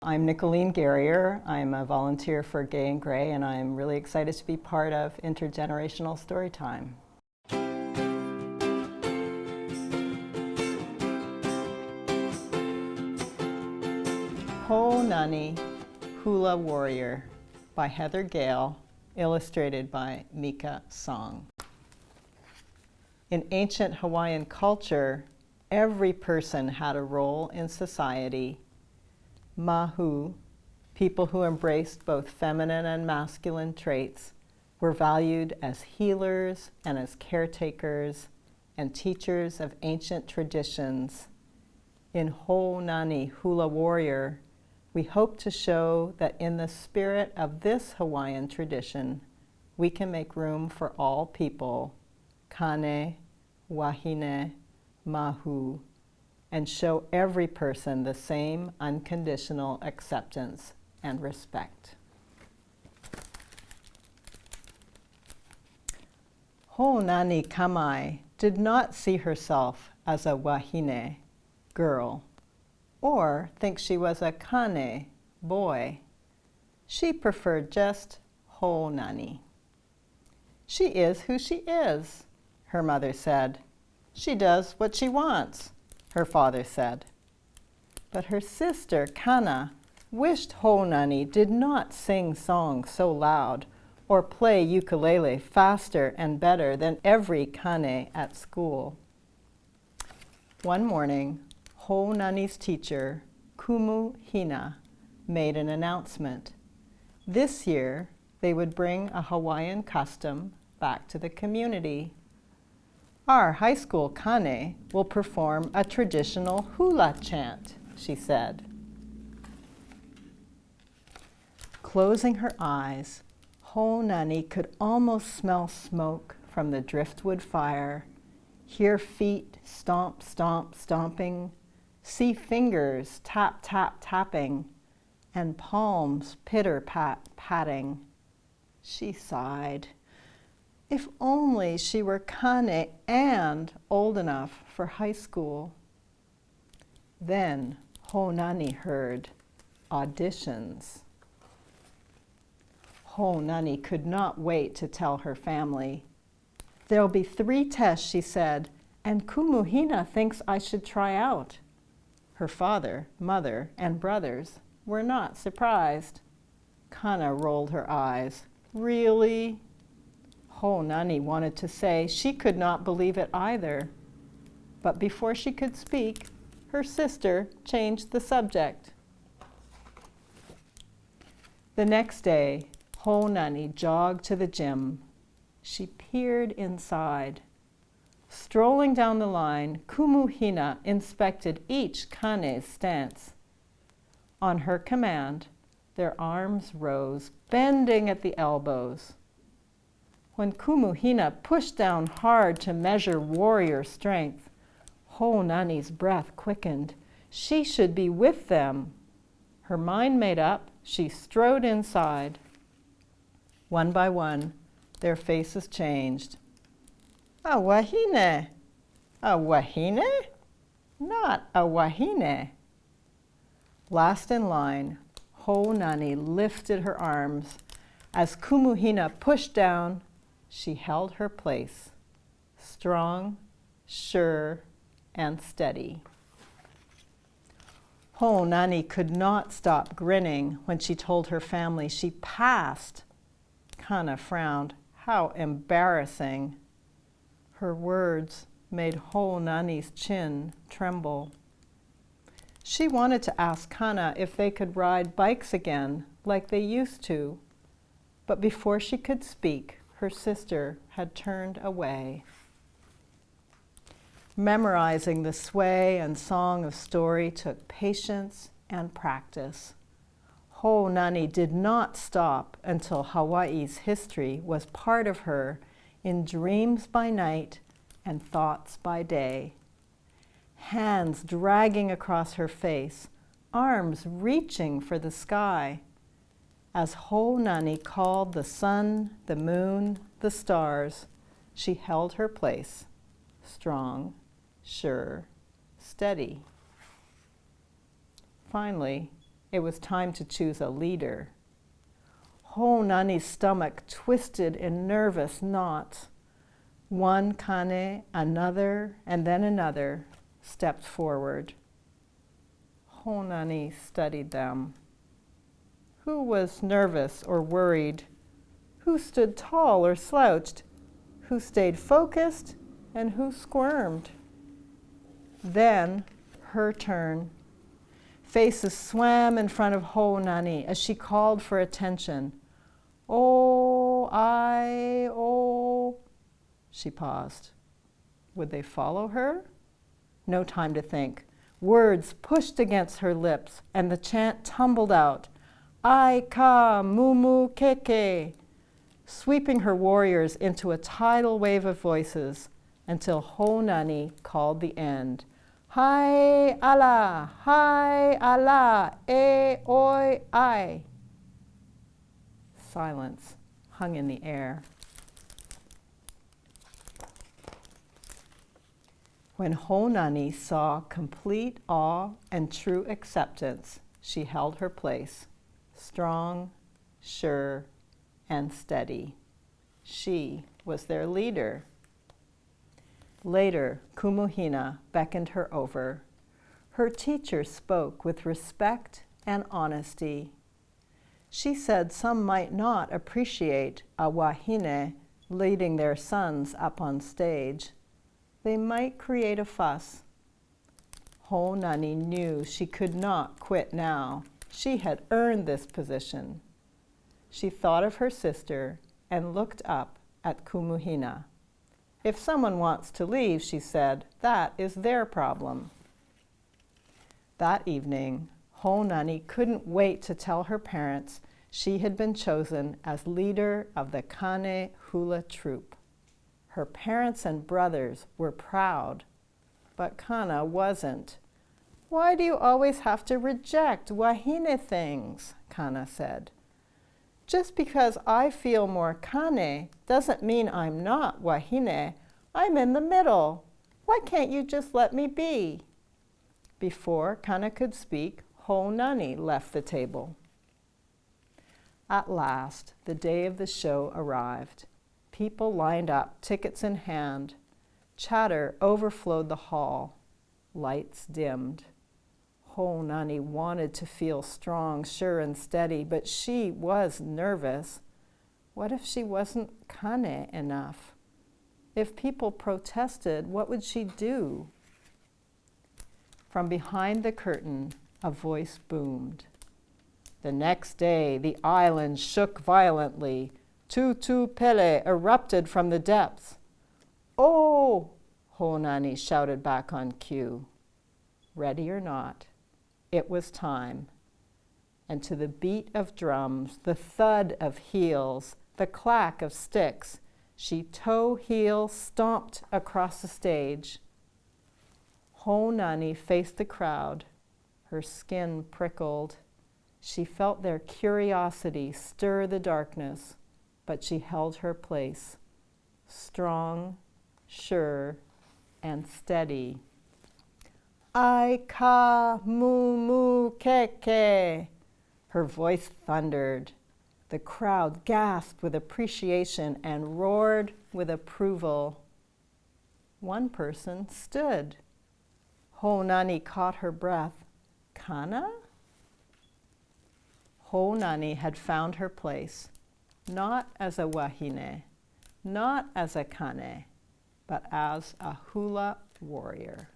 I'm Nicolene Garrier. I'm a volunteer for Gay and Grey, and I'm really excited to be part of Intergenerational Storytime. Hoonani Hula Warrior by Heather Gale, illustrated by Mika Song. In ancient Hawaiian culture, every person had a role in society. Mahu, people who embraced both feminine and masculine traits, were valued as healers and as caretakers and teachers of ancient traditions. In Hoonani Hula Warrior, we hope to show that in the spirit of this Hawaiian tradition, we can make room for all people, kane, wahine, mahu, and show every person the same unconditional acceptance and respect. Hoonani Kamai did not see herself as a wahine, girl, or think she was a kane, boy. She preferred just Hoonani. She is who she is, her mother said. She does what she wants, her father said. But her sister, Kana, wished Hoonani did not sing songs so loud or play ukulele faster and better than every kane at school. One morning, Hoonani's teacher, Kumu Hina, made an announcement. This year, they would bring a Hawaiian custom back to the community. Our high school kane will perform a traditional hula chant, she said. Closing her eyes, Hoonani could almost smell smoke from the driftwood fire, hear feet stomp, stomp, stomping, see fingers tap, tap, tapping, and palms pitter-pat, patting. She sighed. If only she were kane and old enough for high school. Then Hoonani heard auditions. Hoonani could not wait to tell her family. There'll be 3 tests, she said, and Kumu Hina thinks I should try out. Her father, mother, and brothers were not surprised. Kana rolled her eyes. Really? Hoonani wanted to say she could not believe it either. But before she could speak, her sister changed the subject. The next day, Hoonani jogged to the gym. She peered inside. Strolling down the line, Kumu Hina inspected each kane's stance. On her command, their arms rose, bending at the elbows. When Kumu Hina pushed down hard to measure warrior strength, Hoonani's breath quickened. She should be with them. Her mind made up, she strode inside. One by one, their faces changed. A wahine! A wahine? Not a wahine. Last in line, Hoonani lifted her arms. As Kumu Hina pushed down, she held her place, strong, sure, and steady. Hoonani could not stop grinning when she told her family she passed. Kana frowned. How embarrassing. Her words made Hoonani's chin tremble. She wanted to ask Kana if they could ride bikes again like they used to, but before she could speak, her sister had turned away. Memorizing the sway and song of story took patience and practice. Hoonani did not stop until Hawaii's history was part of her in dreams by night and thoughts by day. Hands dragging across her face, arms reaching for the sky. As Hoonani called the sun, the moon, the stars, she held her place, strong, sure, steady. Finally, It was time to choose a leader. Hoonani's stomach twisted in nervous knots. One kane, another, and then another stepped forward. Hoonani studied them. Who was nervous or worried? Who stood tall or slouched? Who stayed focused and who squirmed? Then her turn. Faces swam in front of Hoonani as she called for attention. Oh. She paused. Would they follow her? No time to think. Words pushed against her lips, and the chant tumbled out. Ai ka mumu keke, sweeping her warriors into a tidal wave of voices until Hoonani called the end. Hai ala, e oi ai. Silence hung in the air. When Hoonani saw complete awe and true acceptance, she held her place, strong, sure, and steady. She was their leader. Later, Kumuhina beckoned her over. Her teacher spoke with respect and honesty. She said some might not appreciate a wahine leading their sons up on stage. They might create a fuss. Hoonani knew she could not quit now. She had earned this position. She thought of her sister and looked up at Kumuhina. If someone wants to leave, she said, that is their problem. That evening, Hoonani couldn't wait to tell her parents she had been chosen as leader of the Kane Hula troupe. Her parents and brothers were proud, but Kana wasn't. Why do you always have to reject wahine things? Kana said. Just because I feel more kane doesn't mean I'm not wahine. I'm in the middle. Why can't you just let me be? Before Kana could speak, Hoonani left the table. At last, the day of the show arrived. People lined up, tickets in hand. Chatter overflowed the hall. Lights dimmed. Hoonani wanted to feel strong, sure, and steady, but she was nervous. What if she wasn't kane enough? If people protested, what would she do? From behind the curtain, a voice boomed. The next day, the island shook violently. Tutu Pele erupted from the depths. Oh! Hoonani shouted back on cue. Ready or not, it was time. And to the beat of drums, the thud of heels, the clack of sticks, she toe-heel stomped across the stage. Hoonani faced the crowd. Her skin prickled. She felt their curiosity stir the darkness, but she held her place, strong, sure, and steady. Ai ka mumu keke. Her voice thundered. The crowd gasped with appreciation and roared with approval. One person stood. Hoonani caught her breath. Kana? Hoonani had found her place, not as a wahine, not as a kane, but as a hula warrior.